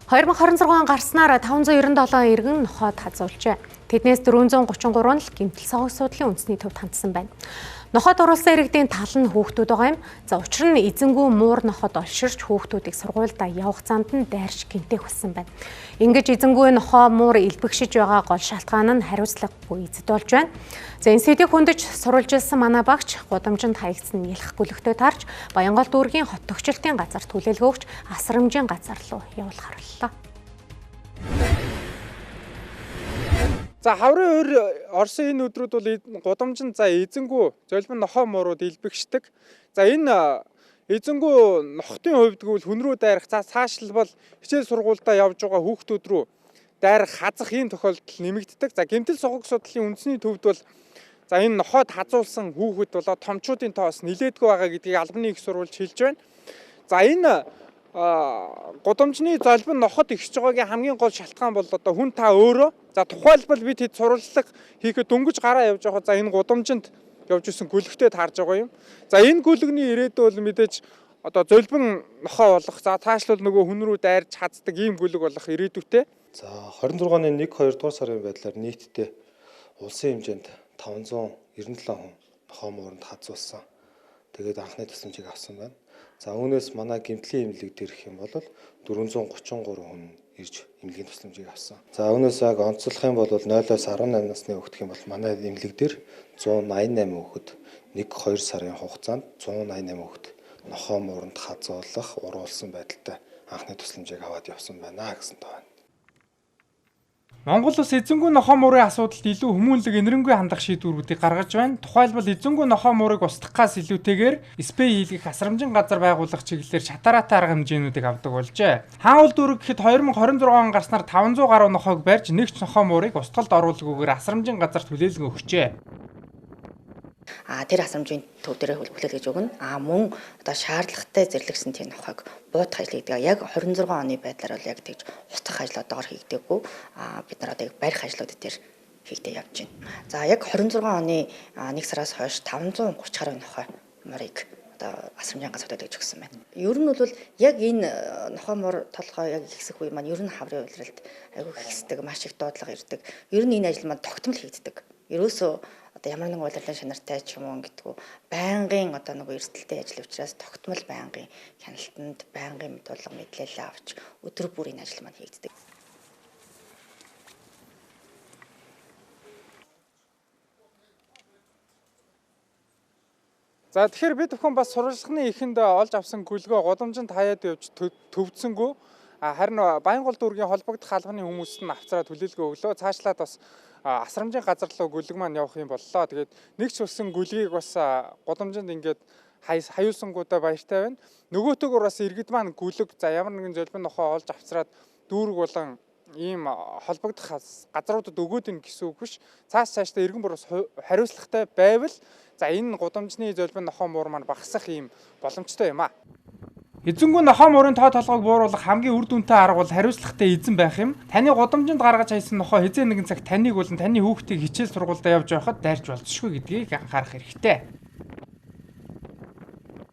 2026 гарснаар 597 иргэн нохой хазуулжээ. Тэднээс 433 л гэмтэл согсуудлын үндэсний төвд хандсан байна. Нохойд оруулсан иргэдийн тал нь хүүхдүүд байгаа юм. За учир нь эзэнгүй муур нохойд олширч хүүхдүүдийг сургуульдаа явах занд нь дайрч гэмтэх болсон байна. Ингэж эзэнгүй нохой муур илбэгшиж байгаа гол шалтгаан нь хариуцлагагүй эзэд болж байна. За энэ сэдвийг хөндөж сурвалжилсан манай багш гудамжинд хаягдсан ялах гүлгтөө тарж Баянгол дүүргийн хот төгчлөлтийн газар түлээлгөө өгч асрамжийн газар руу явуулах харууллаа. За хаврын өр Оросын энэ өдрүүд бол гудамжинд эзэнгүй золбин нохой муурууд илбэгшдэг. За энэ эзэнгүй нохтын хувьд гэвэл хүн рүү дайрах цаашлбал хичээл сургуультай явж байгаа хүүхдүүд рүү дайрах хазах ийм тохиолдол нэмэгддэг. За гэмтэл согог судлалын үндэсний төвд бол энэ нохойд хазуулсан хүүхэд болоо томчуудын тоос нилээдгүй байгаа гэдгийг албаны их сурвалж хэлж байна. За энэ гудамжны золбин ноход ихсэж байгаагийн хамгийн гол шалтгаан бол одоо хүн та өөрөө. За тухайлбал бид хэд сурвалжлага хийхэд дөнгөж гараа явж байгаа. За энэ гудамжинд явж исэн гүлгтээ таарж байгаа юм. За энэ гүлгний ирээдүй бол мэдээж одоо золбин нохой болох. За таашлбал нөгөө хүн рүү дайрч хаздаг ийм гүлэг болох ирээдүйтэй. За 26-ны 1-2 дугаар сарын байдлаар нийтдээ улсын хэмжээнд 597 хүн нохой мууранд хазуулсан. Тэгээд анхны тусламжийг авсан байна. За үүнээс манай гэмтлийн эмнэлэг дээрх юм бол 433 хүн ирж эмнэлгийн тусламжийг авсан. За үүнээс яг онцлох юм бол 0-18 насны хүүхэд юм бол манай эмнэлэг дээр 188 хүүхэд 1-2 сарын хугацаанд 188 хүүхэд нохой мууранд хазуулах уруулсан байдалтай анхны тусламжийг аваад явсан байна гэсэн тоо. Монгол улс эзэнгүй нохой муурын асуудалд илүү хүмүүнлэг энэрэнгүй хандах шийдвэрүүдийг гаргаж байна. Тухайлбал эзэнгүй нохой муурыг устгахаас илүүтэйгээр спей хийлгэх асрамжийн газар байгуулах чиглэлээр шатараатай арга хэмжээнүүдийг авдаг болжээ. Хаануул дүүрэг гэхэд 2026 он гарснаар 500 гаруй нохойг барьж нэгч нохой муурыг устгалд оруулахгүйгээр асрамжийн газар түлээлгэн өгчээ. Тэр асрамжийн төв дээр хүлээлгэж өгнө. Мөн одоо шаардлагатай зэрлэгсэн тийм нохойг буудах ажил гэдэг. Яг 26 оны байдлаар бол яг тэгж устгах ажил одоогор хийгдэггүй. Бид нар одоо барих ажлууд дээр хийгдэж явж байна. За яг 26 оны 1 сараас хойш 530 гаруй нохой морыг одоо асрамжийн газар төлөж өгсөн байна. Ер нь бол яг энэ нохой мор толгой яг ихсэх үе маань ер нь хаврын улиралд айгүй ихсдэг, маш их дуудлага ирдэг. Ер нь энэ ажил маань тогтмол хийгддэг. Ерөөсөө одоо ямар нэгэн улирлын шанартай ч юм уу гэдэггүй байнгын одоо нөгөө эрсдэлтэй ажил учраас тогтмол байнгын хяналтанд байнгын мэдүүлэг мэдлэл авч өдөр бүрийн ажил маань хийгддэг. За тэгэхээр бид бүхэн бас сурвалжлагын эхэнд олж авсан гүлгөө гудамжинд хаяад явж төвдсөнгөө харин Баянгол дүүргийн холбогдох албаны хүмүүст нь авцраа түлээлгөө өглөө цаашлаад бас асрамжийн газар руу гүлэг маань явах юм боллоо. Тэгээд нэг ч болсон гүлгийг бас гудамжинд ингээд хаюулсангуудаа баяртай байна. Нөгөөтэйгөр бас иргэд маань гүлэг за ямар нэгэн золбин нохой олж авцраад дүүрэг болон ийм холбогдох газруудад өгөөд ийн гэсэн үг биш. Цаашдаа иргэн бүр бас хариуцлагатай байвал за энэ гудамжны золбин нохой муур маань багасах ийм боломжтой юм аа. Эзэнгүй нохой муурын тоо толгойг бууруулах хамгийн үр дүнтэй арга бол хариуцлагатай эзэн байх юм. Таны гудамжинд гаргаж хайсан нохой хэзээ нэгэн цаг таныг болон таны хүүхдийг хичээл сургуультай явж байхад дайрч болзошгүй гэдгийг анхаарах хэрэгтэй.